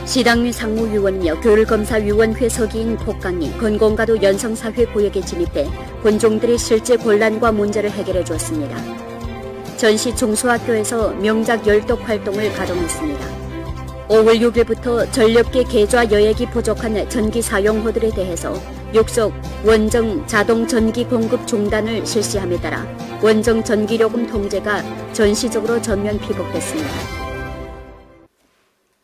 시당위 상무위원이며 교율검사위원회 서기인 폭강이 건공가도 연성사회 구역에 진입해 군종들의 실제 곤란과 문제를 해결해 주었습니다. 전시 중소학교에서 명작 열독 활동을 가동했습니다. 5월 6일부터 전력계 계좌 여액이 부족한 전기 사용호들에 대해서 육속 원정 자동 전기 공급 중단을 실시함에 따라 원정 전기요금 통제가 전시적으로 전면 피복됐습니다.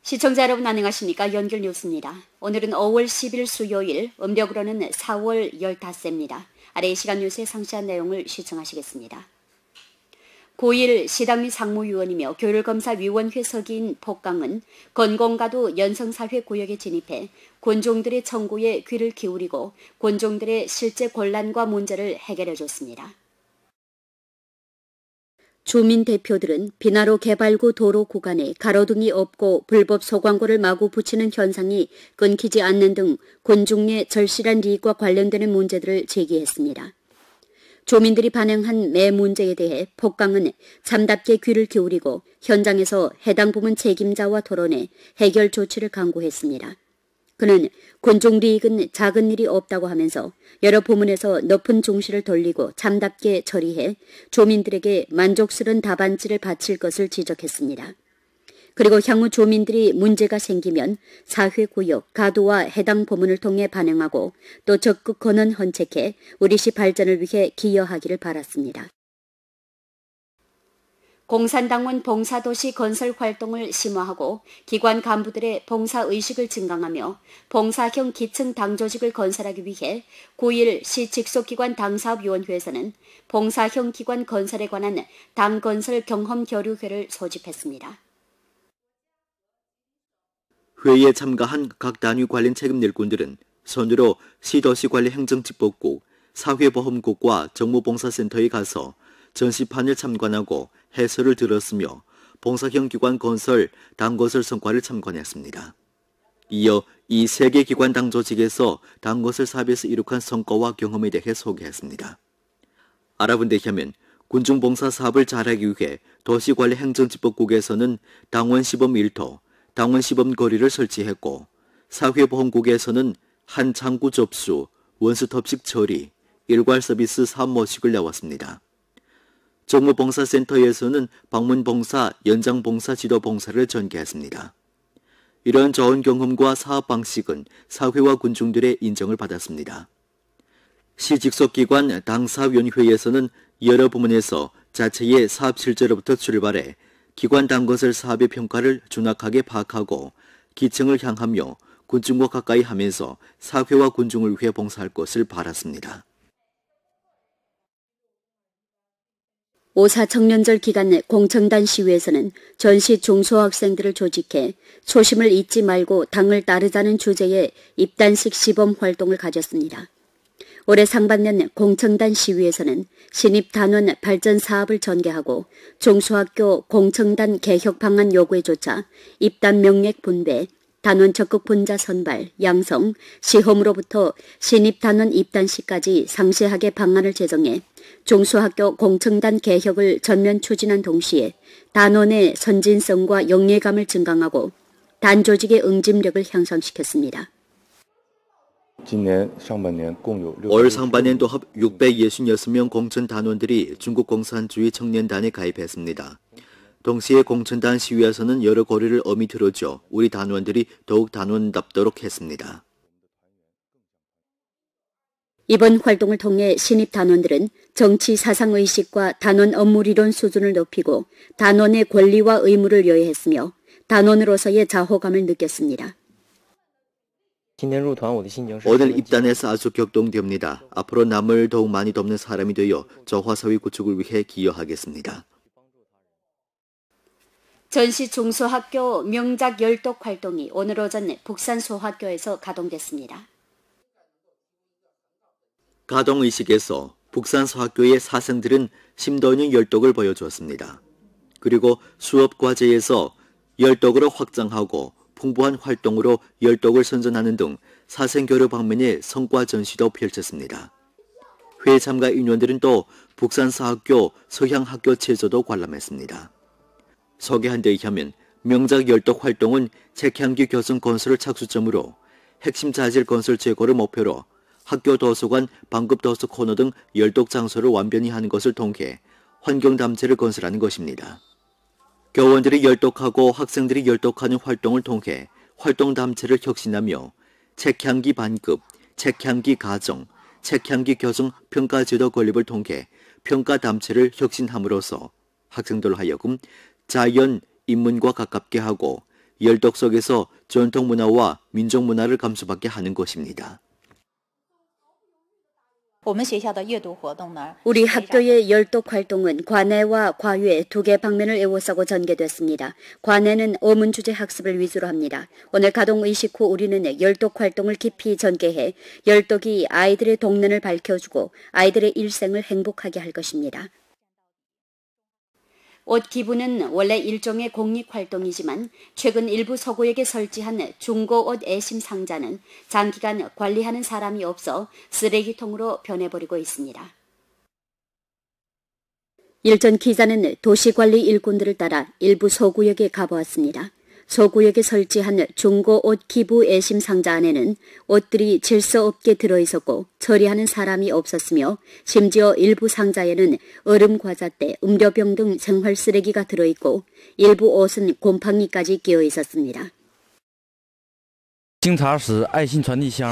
시청자 여러분 안녕하십니까? 연결 뉴스입니다. 오늘은 5월 10일 수요일, 음력으로는 4월 15일입니다. 아래 시간 뉴스의 상세한 내용을 시청하시겠습니다. 9일 시당위 상무위원이며 교율검사위원회 서기인 폭강은 건공가도 연성사회 구역에 진입해 군종들의 청구에 귀를 기울이고 군종들의 실제 곤란과 문제를 해결해 줬습니다. 주민 대표들은 비나로 개발구 도로 구간에 가로등이 없고 불법 소광고를 마구 붙이는 현상이 끊기지 않는 등 군중 내 절실한 이익과 관련되는 문제들을 제기했습니다. 주민들이 반영한 매 문제에 대해 폭강은 참답게 귀를 기울이고 현장에서 해당 부문 책임자와 토론해 해결 조치를 강구했습니다. 그는 군중 이익은 작은 일이 없다고 하면서 여러 부문에서 높은 중시를 돌리고 참답게 처리해 주민들에게 만족스러운 답안지를 바칠 것을 지적했습니다. 그리고 향후 주민들이 문제가 생기면 사회구역, 가도와 해당 부문을 통해 반영하고 또 적극 권한 헌책해 우리시 발전을 위해 기여하기를 바랐습니다. 공산당원 봉사도시 건설 활동을 심화하고 기관 간부들의 봉사의식을 증강하며 봉사형 기층 당조직을 건설하기 위해 9일 시 직속기관 당사업위원회에서는 봉사형 기관 건설에 관한 당건설 경험교류회를 소집했습니다. 회의에 참가한 각 단위 관련 책임 일꾼들은 선으로 시도시관리 행정집복국, 사회보험국과 정무봉사센터에 가서 전시판을 참관하고 해설을 들었으며 봉사형 기관 건설, 당건설 성과를 참관했습니다. 이어 이 세 개 기관 당 조직에서 당건설 사업에서 이룩한 성과와 경험에 대해 소개했습니다. 알아본 데 의하면 군중봉사 사업을 잘하기 위해 도시관리 행정집복국에서는 당원 시범 일터, 당원 시범 거리를 설치했고 사회보험국에서는 한 창구 접수, 원스톱식 처리, 일괄 서비스 사업 모식을 내왔습니다. 정무봉사센터에서는 방문봉사, 연장봉사, 지도봉사를 전개했습니다. 이러한 좋은 경험과 사업 방식은 사회와 군중들의 인정을 받았습니다. 시 직속기관 당사위원회에서는 여러 부문에서 자체의 사업 실제로부터 출발해 기관 당건설 사업의 평가를 준확하게 파악하고 기층을 향하며 군중과 가까이 하면서 사회와 군중을 위해 봉사할 것을 바랐습니다. 5.4 청년절 기간 공청단 시위에서는 전시 중소학생들을 조직해 초심을 잊지 말고 당을 따르자는 주제의 입단식 시범 활동을 가졌습니다. 올해 상반년 공청단 시위에서는 신입 단원 발전 사업을 전개하고 중소학교 공청단 개혁 방안 요구에 쫓아 입단 명액 분배, 단원 적극 분자 선발, 양성, 시험으로부터 신입 단원 입단 시까지 상세하게 방안을 제정해 중소학교 공청단 개혁을 전면 추진한 동시에 단원의 선진성과 영예감을 증강하고 단조직의 응집력을 향상시켰습니다. 올 상반년도 합 666명 공천 단원들이 중국 공산주의 청년단에 가입했습니다. 동시에 공천단 시위에서는 여러 고리를 엄히 들어줘 우리 단원들이 더욱 단원답도록 했습니다. 이번 활동을 통해 신입 단원들은 정치 사상의식과 단원 업무리론 수준을 높이고 단원의 권리와 의무를 요해했으며 단원으로서의 자호감을 느꼈습니다. 오늘 입단해서 아주 격동됩니다. 앞으로 남을 더욱 많이 돕는 사람이 되어 저화사회 구축을 위해 기여하겠습니다. 전시 중소학교 명작 열독 활동이 오늘 오전 북산소학교에서 가동됐습니다. 가동의식에서 북산소학교의 사생들은 심도 있는 열독을 보여주었습니다. 그리고 수업 과제에서 열독으로 확장하고 풍부한 활동으로 열독을 선전하는 등 사생교류 방면의 성과 전시도 펼쳤습니다. 회의 참가 인원들은 또 북산사학교 서향학교 체조도 관람했습니다. 소개한 데 의하면 명작 열독 활동은 책향기 교정 건설을 착수점으로 핵심 자질 건설 제거를 목표로 학교 도서관, 방급 도서 코너 등 열독 장소를 완변히 하는 것을 통해 환경담체를 건설하는 것입니다. 교원들이 열독하고 학생들이 열독하는 활동을 통해 활동담체를 혁신하며 책향기 반급, 책향기 가정, 책향기 교정 평가제도 건립을 통해 평가담체를 혁신함으로써 학생들로 하여금 자연, 인문과 가깝게 하고 열독 속에서 전통문화와 민족문화를 감수받게 하는 것입니다. 우리 학교의 열독 활동은 과내와 과외 두 개 방면을 에워싸고 전개됐습니다. 과내는 어문주제 학습을 위주로 합니다. 오늘 가동의식 후 우리는 열독 활동을 깊이 전개해 열독이 아이들의 동면을 밝혀주고 아이들의 일생을 행복하게 할 것입니다. 옷 기부는 원래 일종의 공익활동이지만 최근 일부 서구역에 설치한 중고옷 애심 상자는 장기간 관리하는 사람이 없어 쓰레기통으로 변해버리고 있습니다. 일전 기자는 도시관리 일꾼들을 따라 일부 서구역에 가보았습니다. 서구역에 설치한 중고옷 기부 애심 상자 안에는 옷들이 질서 없게 들어있었고 처리하는 사람이 없었으며 심지어 일부 상자에는 얼음 과자대, 음료병 등 생활 쓰레기가 들어있고 일부 옷은 곰팡이까지 끼어 있었습니다.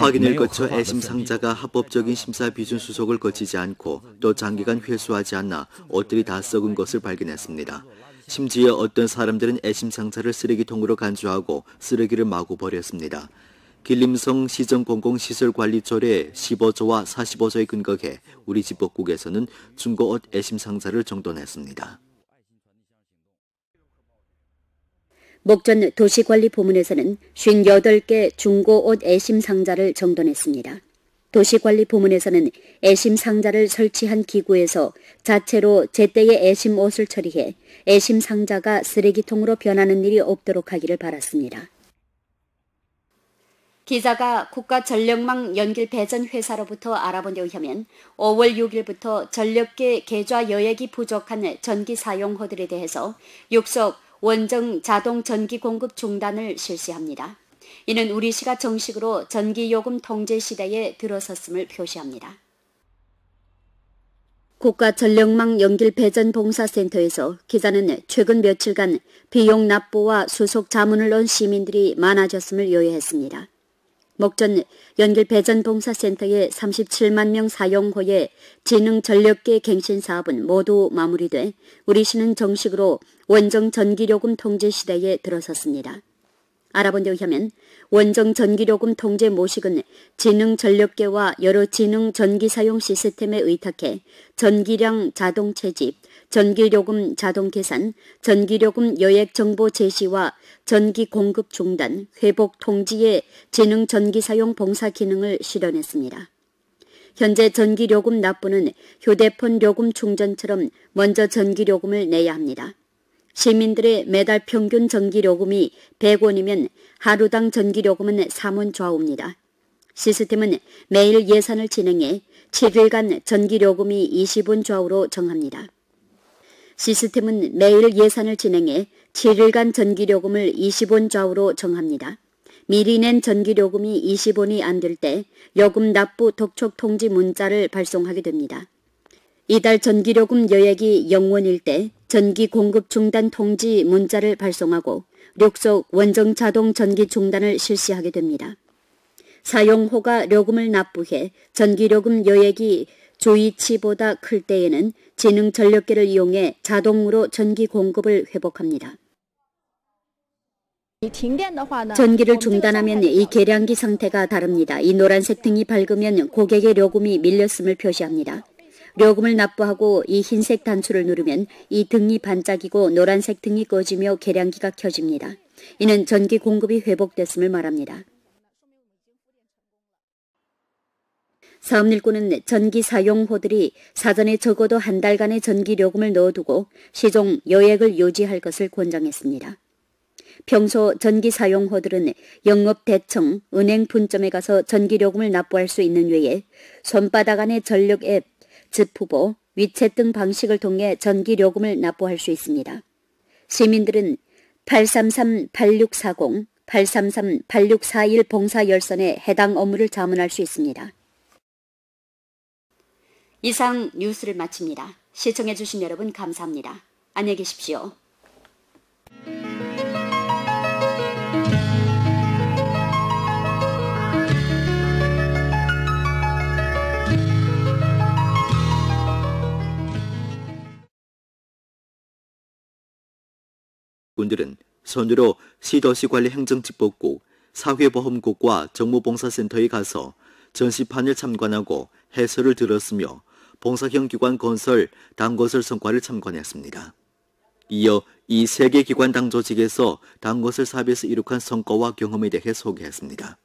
확인을 거쳐 애심 상자가 합법적인 심사 비준 수속을 거치지 않고 또 장기간 회수하지 않아 옷들이 다 썩은 것을 발견했습니다. 심지어 어떤 사람들은 애심 상자를 쓰레기통으로 간주하고 쓰레기를 마구 버렸습니다. 길림성 시정공공시설관리조례 15조와 45조에 근거해 우리 집법국에서는 중고옷 애심 상자를 정돈했습니다. 목전 도시관리부문에서는 58개 중고옷 애심 상자를 정돈했습니다. 도시관리 부문에서는 애심 상자를 설치한 기구에서 자체로 제때의 애심 옷을 처리해 애심 상자가 쓰레기통으로 변하는 일이 없도록 하기를 바랐습니다. 기자가 국가전력망 연길 배전 회사로부터 알아본 데 의하면 5월 6일부터 전력계 계좌 여액이 부족한 전기 사용호들에 대해서 육석 원정 자동 전기 공급 중단을 실시합니다. 이는 우리시가 정식으로 전기요금 통제 시대에 들어섰음을 표시합니다. 국가전력망 연길 배전 봉사센터에서 기자는 최근 며칠간 비용 납부와 수속 자문을 넣은 시민들이 많아졌음을 요약했습니다. 목전 연길 배전 봉사센터의 37만 명 사용호의 지능 전력계 갱신 사업은 모두 마무리돼 우리시는 정식으로 원정 전기요금 통제 시대에 들어섰습니다. 알아본 데 의하면 원정 전기요금 통제 모식은 지능 전력계와 여러 지능 전기 사용 시스템에 의탁해 전기량 자동 채집, 전기요금 자동 계산, 전기요금 여액 정보 제시와 전기 공급 중단, 회복 통지의 지능 전기 사용 봉사 기능을 실현했습니다. 현재 전기요금 납부는 휴대폰 요금 충전처럼 먼저 전기요금을 내야 합니다. 시민들의 매달 평균 전기요금이 100원이면 하루당 전기요금은 3원 좌우입니다. 시스템은 매일 예산을 진행해 7일간 전기요금이 20원 좌우로 정합니다. 시스템은 매일 예산을 진행해 7일간 전기요금을 20원 좌우로 정합니다. 미리 낸 전기요금이 20원이 안 될 때 요금 납부 독촉 통지 문자를 발송하게 됩니다. 이달 전기요금 여액이 0원일 때 전기 공급 중단 통지 문자를 발송하고 력속 원정 자동 전기 중단을 실시하게 됩니다. 사용호가 요금을 납부해 전기요금 여액이 조이치보다 클 때에는 지능 전력계를 이용해 자동으로 전기 공급을 회복합니다. 전기를 중단하면 이 계량기 상태가 다릅니다. 이 노란색 등이 밝으면 고객의 요금이 밀렸음을 표시합니다. 요금을 납부하고 이 흰색 단추를 누르면 이 등이 반짝이고 노란색 등이 꺼지며 계량기가 켜집니다. 이는 전기 공급이 회복됐음을 말합니다. 사업일꾼은 전기 사용호들이 사전에 적어도 한 달간의 전기 요금을 넣어두고 시종 여액을 유지할 것을 권장했습니다. 평소 전기 사용호들은 영업대청, 은행 분점에 가서 전기 요금을 납부할 수 있는 외에 손바닥 안의 전력 앱, 즈푸보, 위챗 등 방식을 통해 전기 요금을 납부할 수 있습니다. 시민들은 833-8640, 833-8641 봉사열선에 해당 업무를 자문할 수 있습니다. 이상 뉴스를 마칩니다. 시청해주신 여러분 감사합니다. 안녕히 계십시오. 군들은 선으로 시도시관리 행정집복국, 사회보험국과 정무봉사센터에 가서 전시판을 참관하고 해설을 들었으며 봉사형 기관 건설, 당건설 성과를 참관했습니다. 이어 이 세 개 기관 당 조직에서 당건설 사업에서 이룩한 성과와 경험에 대해 소개했습니다.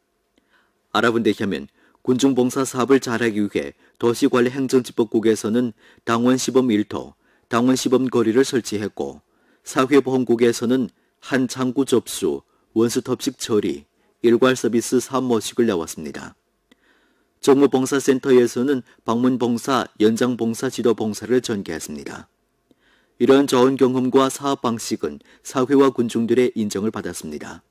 알아본 데 의하면 군중봉사 사업을 잘하기 위해 도시관리 행정집복국에서는 당원 시범 일터, 당원 시범 거리를 설치했고 사회보험국에서는 한 창구 접수, 원스톱식 처리, 일괄 서비스 사업 모식을 내왔습니다. 정무봉사센터에서는 방문봉사, 연장봉사, 지도봉사를 전개했습니다. 이러한 좋은 경험과 사업 방식은 사회와 군중들의 인정을 받았습니다.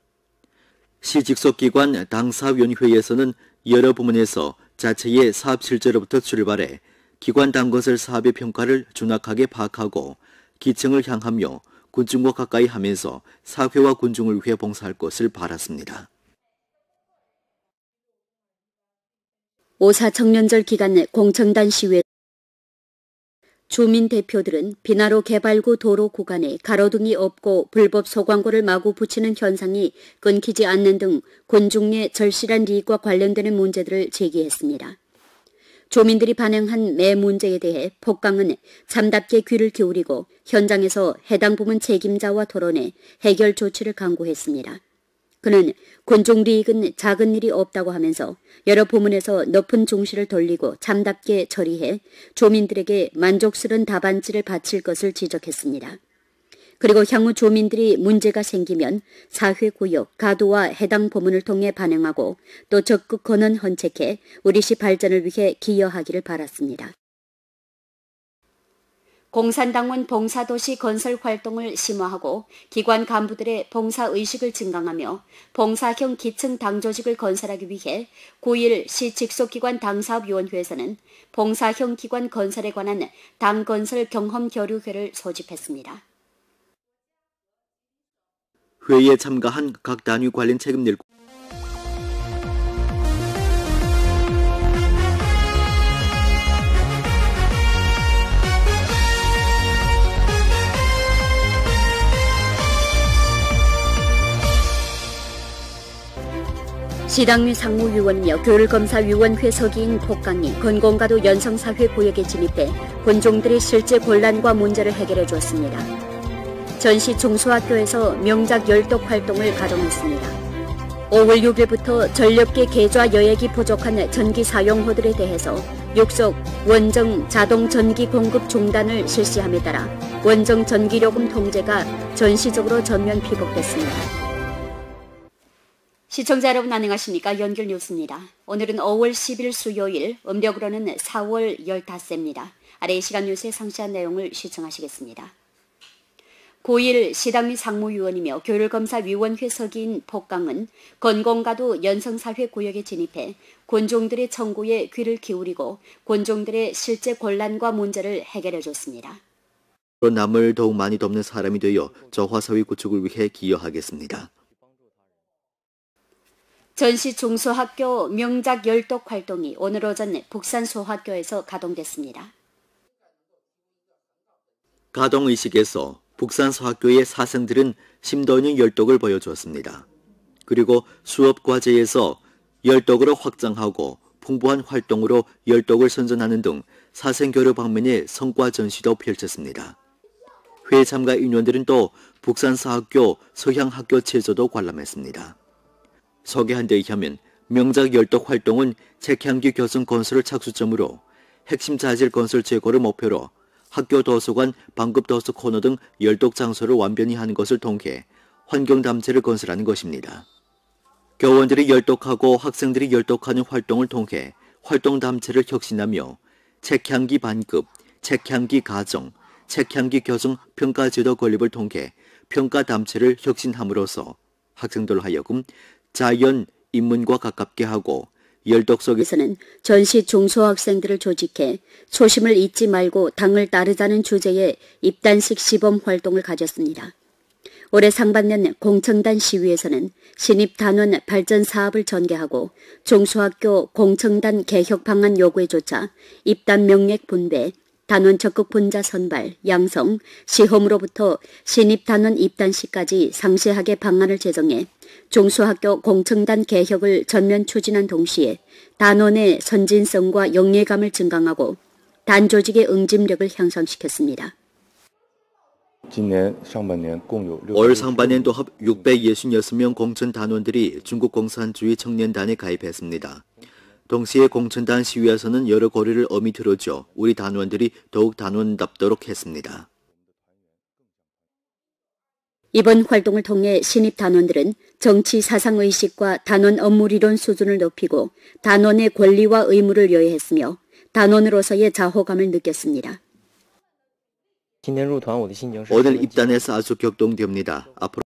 시 직속기관 당사위원회에서는 여러 부문에서 자체의 사업 실제로부터 출발해 기관 당건설 사업의 평가를 준확하게 파악하고 기층을 향하며 군중과 가까이 하면서 사회와 군중을 위해 봉사할 것을 바랐습니다. 5.4 청년절 기간 공청단 시위에 주민 대표들은 비나로 개발구 도로 구간에 가로등이 없고 불법 소광고를 마구 붙이는 현상이 끊기지 않는 등 군중 내 절실한 이익과 관련되는 문제들을 제기했습니다. 주민들이 반영한 매 문제에 대해 폭강은 참답게 귀를 기울이고 현장에서 해당 부문 책임자와 토론해 해결 조치를 강구했습니다. 그는 군중 이익은 작은 일이 없다고 하면서 여러 부문에서 높은 중시를 돌리고 참답게 처리해 주민들에게 만족스러운 답안지를 바칠 것을 지적했습니다. 그리고 향후 주민들이 문제가 생기면 사회구역, 가도와 해당 부문을 통해 반영하고 또 적극 권한 헌책해 우리시 발전을 위해 기여하기를 바랐습니다. 공산당원 봉사도시 건설 활동을 심화하고 기관 간부들의 봉사의식을 증강하며 봉사형 기층 당조직을 건설하기 위해 9일 시 직속기관 당사업위원회에서는 봉사형 기관 건설에 관한 당건설 경험교류회를 소집했습니다. 회의에 참가한 각 단위 관련 책임 일꾼 시당위 상무위원이며 교율검사위원회 서기인 폭강이 건공가도 연성사회구역에 진입해 군중들이 실제 곤란과 문제를 해결해 주었습니다. 전시 중소학교에서 명작 열독 활동을 가동했습니다. 5월 6일부터 전력계 계좌 여액이 부족한 전기 사용호들에 대해서 육속 원정 자동 전기 공급 중단을 실시함에 따라 원정 전기요금 통제가 전시적으로 전면 피복됐습니다. 시청자 여러분 안녕하십니까? 연결 뉴스입니다. 오늘은 5월 10일 수요일, 음력으로는 4월 15세입니다. 아래 시간 뉴스의 상세한 내용을 시청하시겠습니다. 9일 시당위 상무위원이며 교율검사위원회 서기인 폭강은 건공가도 연성사회구역에 진입해 군중들의 청구에 귀를 기울이고 군중들의 실제 곤란과 문제를 해결해 줬습니다. 남을 더욱 많이 돕는 사람이 되어 저화사회 구축을 위해 기여하겠습니다. 전시 중소학교 명작 열독 활동이 오늘 오전 북산소학교에서 가동됐습니다. 가동의식에서 북산소학교의 사생들은 심도 있는 열독을 보여주었습니다. 그리고 수업과제에서 열독으로 확장하고 풍부한 활동으로 열독을 선전하는 등 사생교류 방면의 성과 전시도 펼쳤습니다. 회의 참가 인원들은 또 북산소학교 서향학교 체조도 관람했습니다. 소개한 데 의하면 명작 열독 활동은 책향기 교성 건설을 착수점으로 핵심 자질 건설 제고를 목표로 학교 도서관, 방급 도서 코너 등 열독 장소를 완변히 하는 것을 통해 환경담체를 건설하는 것입니다. 교원들이 열독하고 학생들이 열독하는 활동을 통해 활동담체를 혁신하며 책향기 반급, 책향기 가정, 책향기 교정 평가제도 건립을 통해 평가 담체를 혁신함으로써 학생들로 하여금 자연 인문과 가깝게 하고 열독 속에서 에서는 전시 중소학생들을 조직해 초심을 잊지 말고 당을 따르자는 주제의 입단식 시범 활동을 가졌습니다. 올해 상반년 공청단 시위에서는 신입 단원 발전 사업을 전개하고 중소학교 공청단 개혁 방안 요구에 조차 입단 명액 분배, 단원 적극 분자 선발, 양성, 시험으로부터 신입 단원 입단 시까지 상세하게 방안을 제정해 중소학교 공청단 개혁을 전면 추진한 동시에 단원의 선진성과 영예감을 증강하고 단조직의 응집력을 향상시켰습니다. 올 상반년도 합 666명 공천 단원들이 중국 공산주의 청년단에 가입했습니다. 동시에 공천단 시위에서는 여러 고리를 엄히 들어줘 우리 단원들이 더욱 단원답도록 했습니다. 이번 활동을 통해 신입 단원들은 정치 사상의식과 단원 업무리론 수준을 높이고 단원의 권리와 의무를 요해했으며 단원으로서의 자호감을 느꼈습니다. 오늘 입단해서 아주 격동됩니다. 앞으로